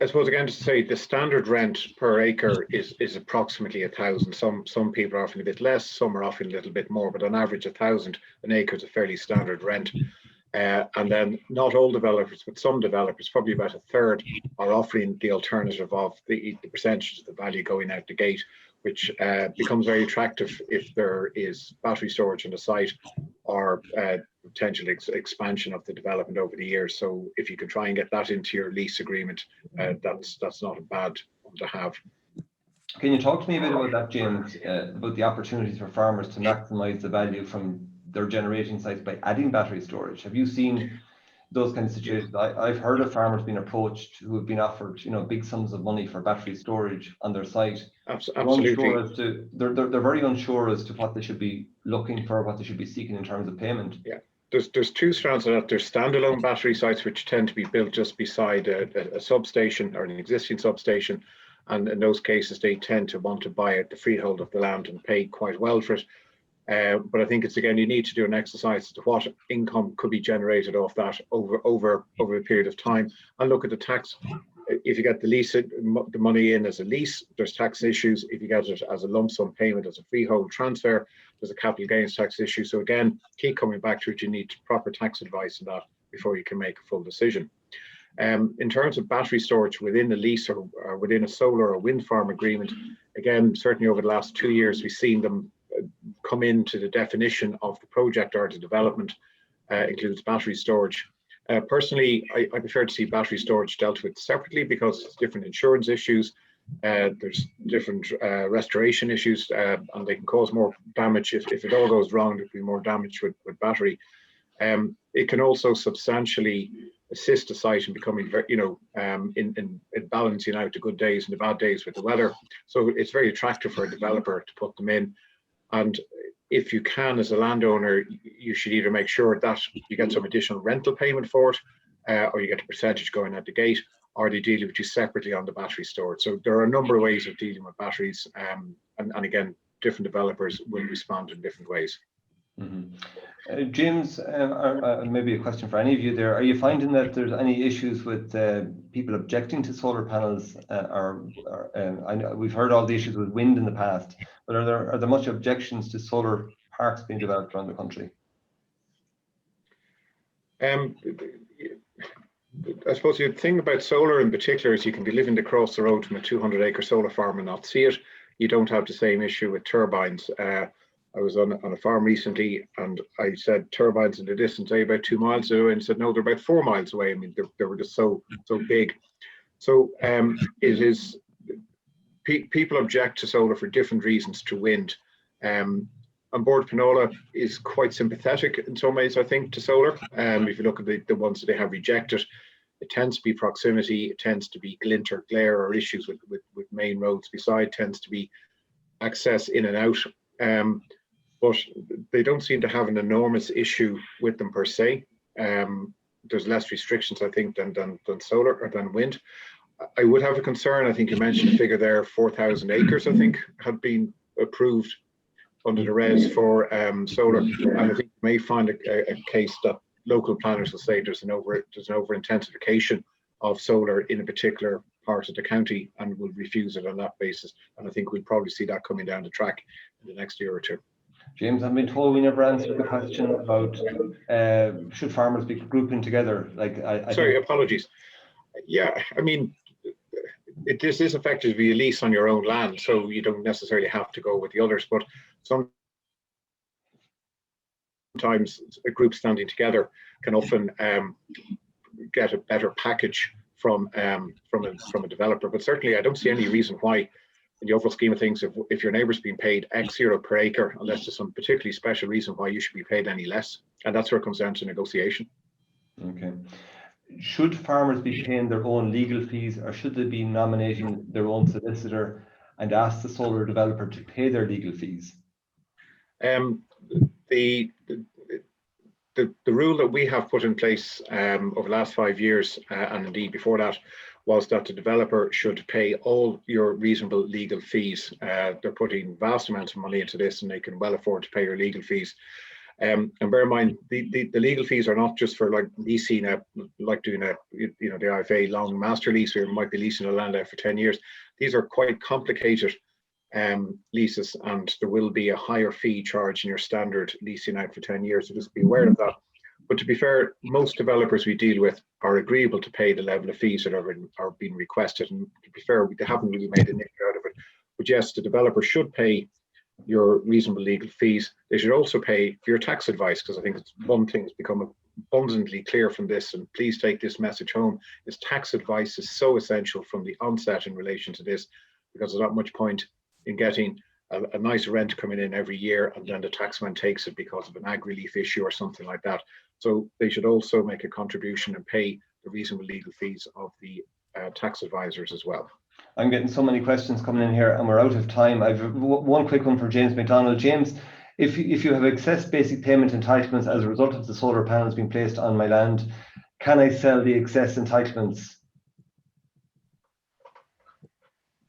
I suppose again to say the standard rent per acre is approximately 1,000. Some people are offering a bit less, some are offering a little bit more, but on average 1,000 an acre is a fairly standard rent. And then not all developers, but some developers, probably about a third, are offering the alternative of the percentage of the value going out the gate, which becomes very attractive if there is battery storage on the site or potential expansion of the development over the years. So if you can try and get that into your lease agreement, that's not a bad one to have. Can you talk to me a bit about that, James, about the opportunities for farmers to maximise the value from their generating sites by adding battery storage? Have you seen those kinds of situations? I've heard of farmers being approached who have been offered, big sums of money for battery storage on their site. Absolutely. They're very unsure as to what they should be looking for, what they should be seeking in terms of payment. Yeah. There's two strands of that. There's standalone battery sites which tend to be built just beside a substation or an existing substation, and in those cases they tend to want to buy out the freehold of the land and pay quite well for it. But I think it's, again, you need to do an exercise as to what income could be generated off that over a period of time, and look at the tax. If you get the money in as a lease, there's tax issues. If you get it as a lump sum payment, as a freehold transfer, there's a capital gains tax issue. So again, keep coming back to it. You need proper tax advice on that before you can make a full decision. In terms of battery storage within a lease or within a solar or wind farm agreement, again, certainly over the last 2 years, we've seen them come into the definition of the project or the development, includes battery storage. Personally, I prefer to see battery storage dealt with separately because it's different insurance issues. There's different restoration issues, and they can cause more damage. If it all goes wrong, there'll be more damage with battery. It can also substantially assist the site in becoming very, in balancing out the good days and the bad days with the weather. So it's very attractive for a developer to put them in. And if you can, as a landowner, you should either make sure that you get some additional rental payment for it, or you get a percentage going at the gate, or they deal with you separately on the battery storage. So there are a number of ways of dealing with batteries, and again, different developers will respond in different ways. Mm-hmm. James, maybe a question for any of you there. Are you finding that there's any issues with people objecting to solar panels? I know we've heard all the issues with wind in the past, but are there much objections to solar parks being developed around the country? I suppose the thing about solar in particular is you can be living across the road from a 200-acre solar farm and not see it. You don't have the same issue with turbines. I was on a farm recently, and I said turbines in the distance, about 2 miles away, and said no, they're about 4 miles away. I mean, they were just so big. So it is. People object to solar for different reasons to wind. On board Penola is quite sympathetic in some ways, I think, to solar. If you look at the ones that they have rejected, it tends to be proximity, it tends to be glint or glare or issues with main roads beside, tends to be access in and out. But they don't seem to have an enormous issue with them per se. There's less restrictions, I think, than solar or than wind. I would have a concern. I think you mentioned a figure there, 4,000 acres, I think, had been approved under the res for solar. And I think you may find a case that local planners will say there's an over-intensification of solar in a particular part of the county and will refuse it on that basis. And I think we'll probably see that coming down the track in the next year or two. James, I've been told we never answered the question about should farmers be grouping together? Sorry, apologies. Yeah, I mean, this is effectively a lease on your own land, so you don't necessarily have to go with the others. But sometimes a group standing together can often get a better package from a developer. But certainly, I don't see any reason why, in the overall scheme of things, if your neighbour's being paid X euro per acre, unless there's some particularly special reason why you should be paid any less. And that's where it comes down to negotiation. Okay. Should farmers be paying their own legal fees, or should they be nominating their own solicitor and ask the solar developer to pay their legal fees? The rule that we have put in place over the last 5 years, and indeed before that, was that the developer should pay all your reasonable legal fees. They're putting vast amounts of money into this, and they can well afford to pay your legal fees. And bear in mind, the legal fees are not just for like leasing, like doing the IFA long master lease, where you might be leasing a land out for 10 years. These are quite complicated leases, and there will be a higher fee charge in your standard leasing out for 10 years. So just be aware of that. But to be fair, most developers we deal with are agreeable to pay the level of fees that are being requested. And to be fair, they haven't really made an issue out of it. But yes, the developer should pay your reasonable legal fees. They should also pay for your tax advice, because I think it's one thing that's become abundantly clear from this, and please take this message home, is tax advice is so essential from the onset in relation to this. because there's not much point in getting a nice rent coming in every year and then the taxman takes it because of an ag relief issue or something like that. So they should also make a contribution and pay the reasonable legal fees of the tax advisors as well. I'm getting so many questions coming in here and we're out of time. I've one quick one for James McDonnell. James, if you have excess basic payment entitlements as a result of the solar panels being placed on my land, can I sell the excess entitlements?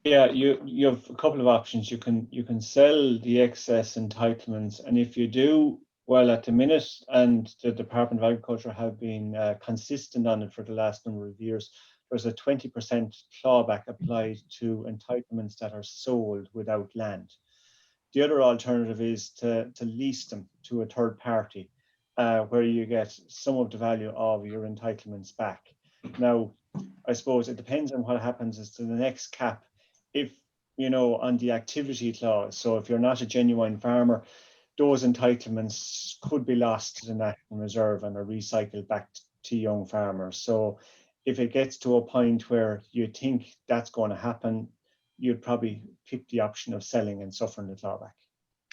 Yeah, you have a couple of options. You can sell the excess entitlements, and if you do, well, at the minute, and the Department of Agriculture have been consistent on it for the last number of years, there's a 20% clawback applied to entitlements that are sold without land. The other alternative is to lease them to a third party, where you get some of the value of your entitlements back. Now, I suppose it depends on what happens as to the next cap. If, you know, on the activity clause, so if you're not a genuine farmer, those entitlements could be lost to the National Reserve and are recycled back to young farmers. So if it gets to a point where you think that's going to happen, you'd probably pick the option of selling and suffering the clawback.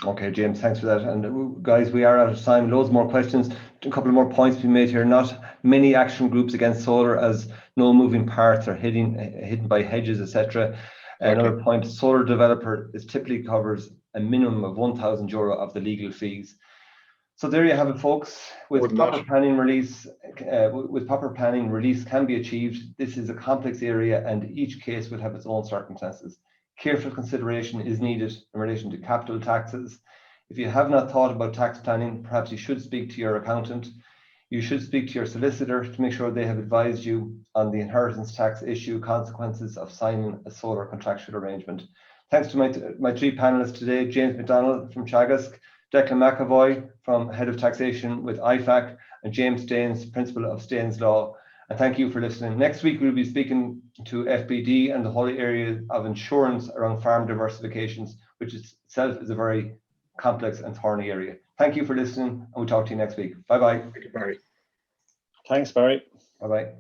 Okay, James, thanks for that. And guys, we are out of time. Loads more questions. A couple of more points to be made here. Not many action groups against solar, as no moving parts are hidden by hedges, etc. Another point, solar developer typically covers a minimum of €1,000 of the legal fees. So there you have it, folks. With proper planning, release can be achieved. This is a complex area and each case will have its own circumstances. Careful consideration is needed in relation to capital taxes. If you have not thought about tax planning, perhaps you should speak to your accountant. You should speak to your solicitor to make sure they have advised you on the inheritance tax issue consequences of signing a solar contractual arrangement. Thanks to my three panelists today, James McDonnell from Teagasc, Declan McEvoy from Head of Taxation with IFAC, and James Staines, Principal of Staines Law. And thank you for listening. Next week, we'll be speaking to FBD and the whole area of insurance around farm diversifications, which itself is a very complex and thorny area. Thank you for listening, and we'll talk to you next week. Bye-bye. Thank you, Barry. Thanks, Barry. Bye-bye.